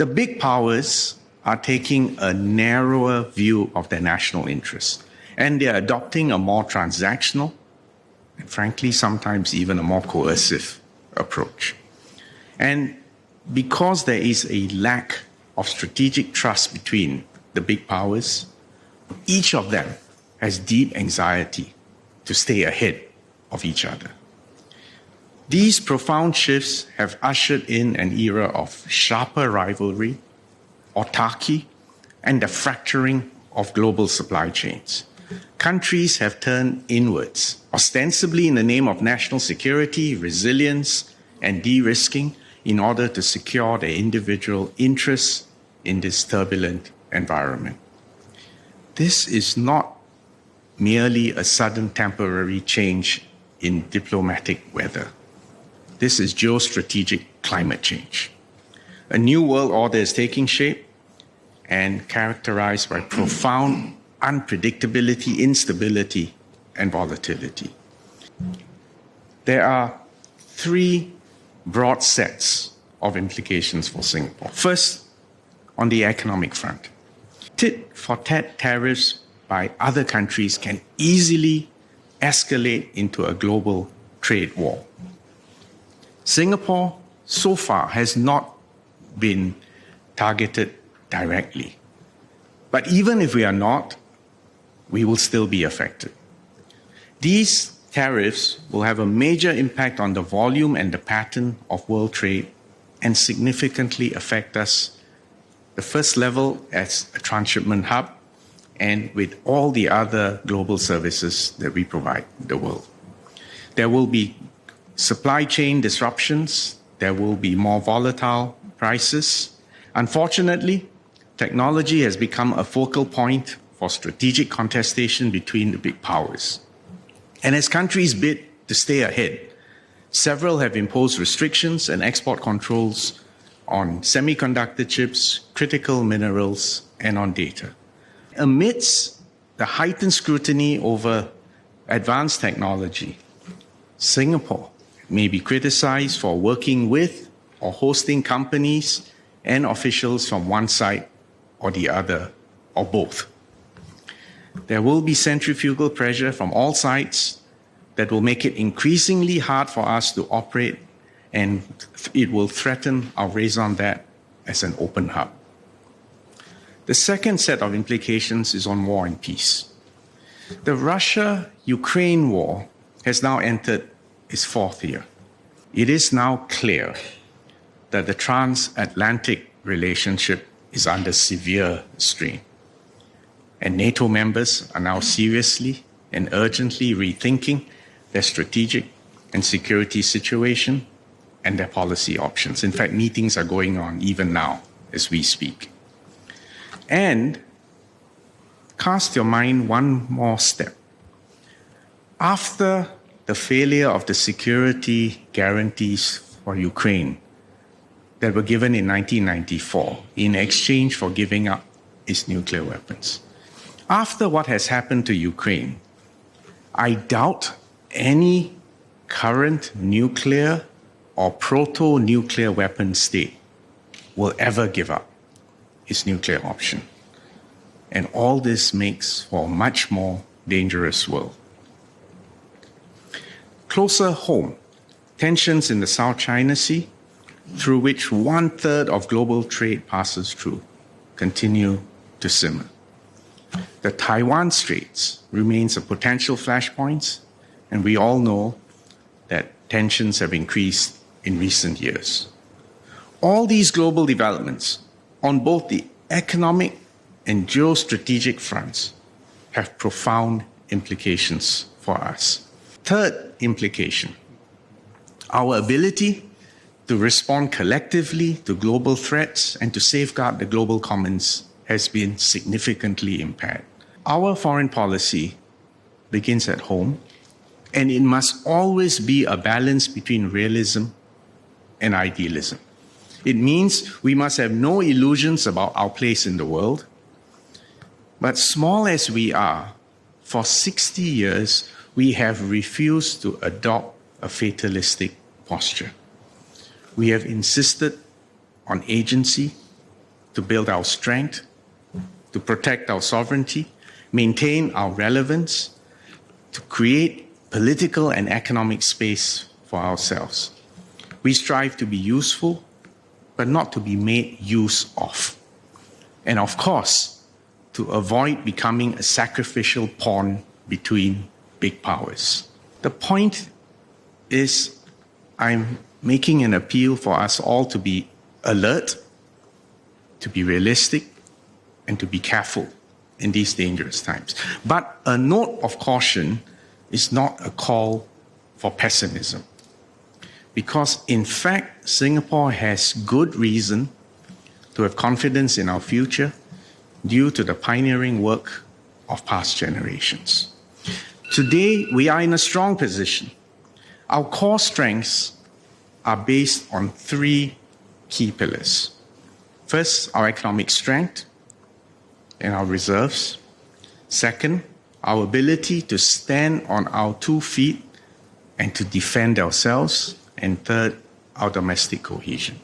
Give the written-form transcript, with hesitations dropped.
The big powers are taking a narrower view of their national interests, and they're adopting a more transactional and frankly, sometimes even a more coercive approach. And because there is a lack of strategic trust between the big powers, each of them has deep anxiety to stay ahead of each other. These profound shifts have ushered in an era of sharper rivalry, autarky, and the fracturing of global supply chains. Countries have turned inwards, ostensibly in the name of national security, resilience, and de-risking, in order to secure their individual interests in this turbulent environment. This is not merely a sudden temporary change in diplomatic weather. This is geostrategic climate change. A new world order is taking shape and characterized by profound unpredictability, instability, and volatility. There are three broad sets of implications for Singapore. First, on the economic front, tit-for-tat tariffs by other countries can easily escalate into a global trade war. Singapore, so far, has not been targeted directly. But even if we are not, we will still be affected. These tariffs will have a major impact on the volume and the pattern of world trade and significantly affect us, the first level as a transshipment hub and with all the other global services that we provide the world. There will be supply chain disruptions. There will be more volatile prices. Unfortunately, technology has become a focal point for strategic contestation between the big powers. And as countries bid to stay ahead, several have imposed restrictions and export controls on semiconductor chips, critical minerals, and on data. Amidst the heightened scrutiny over advanced technology, Singapore may be criticized for working with or hosting companies and officials from one side or the other, or both. There will be centrifugal pressure from all sides that will make it increasingly hard for us to operate, and it will threaten our raison d'etre as an open hub. The second set of implications is on war and peace. The Russia-Ukraine war has now entered its fourth year. It is now clear that the transatlantic relationship is under severe strain. And NATO members are now seriously and urgently rethinking their strategic and security situation and their policy options. In fact, meetings are going on even now as we speak. And cast your mind one more step. After the failure of the security guarantees for Ukraine that were given in 1994 in exchange for giving up its nuclear weapons, after what has happened to Ukraine, I doubt any current nuclear or proto-nuclear weapon state will ever give up its nuclear option. And all this makes for a much more dangerous world. Closer home, tensions in the South China Sea, through which 1/3 of global trade passes through, continue to simmer. The Taiwan Straits remains a potential flashpoint, and we all know that tensions have increased in recent years. All these global developments on both the economic and geostrategic fronts have profound implications for us. Third implication, our ability to respond collectively to global threats and to safeguard the global commons has been significantly impaired. Our foreign policy begins at home, and it must always be a balance between realism and idealism. It means we must have no illusions about our place in the world. But small as we are, for 60 years, we have refused to adopt a fatalistic posture. We have insisted on agency to build our strength, to protect our sovereignty, maintain our relevance, to create political and economic space for ourselves. We strive to be useful, but not to be made use of. And of course, to avoid becoming a sacrificial pawn between big powers. The point is, I'm making an appeal for us all to be alert, to be realistic, and to be careful in these dangerous times. But a note of caution is not a call for pessimism. Because in fact, Singapore has good reason to have confidence in our future due to the pioneering work of past generations. Today, we are in a strong position. Our core strengths are based on three key pillars. First, our economic strength and our reserves. Second, our ability to stand on our 2 feet and to defend ourselves. And third, our domestic cohesion.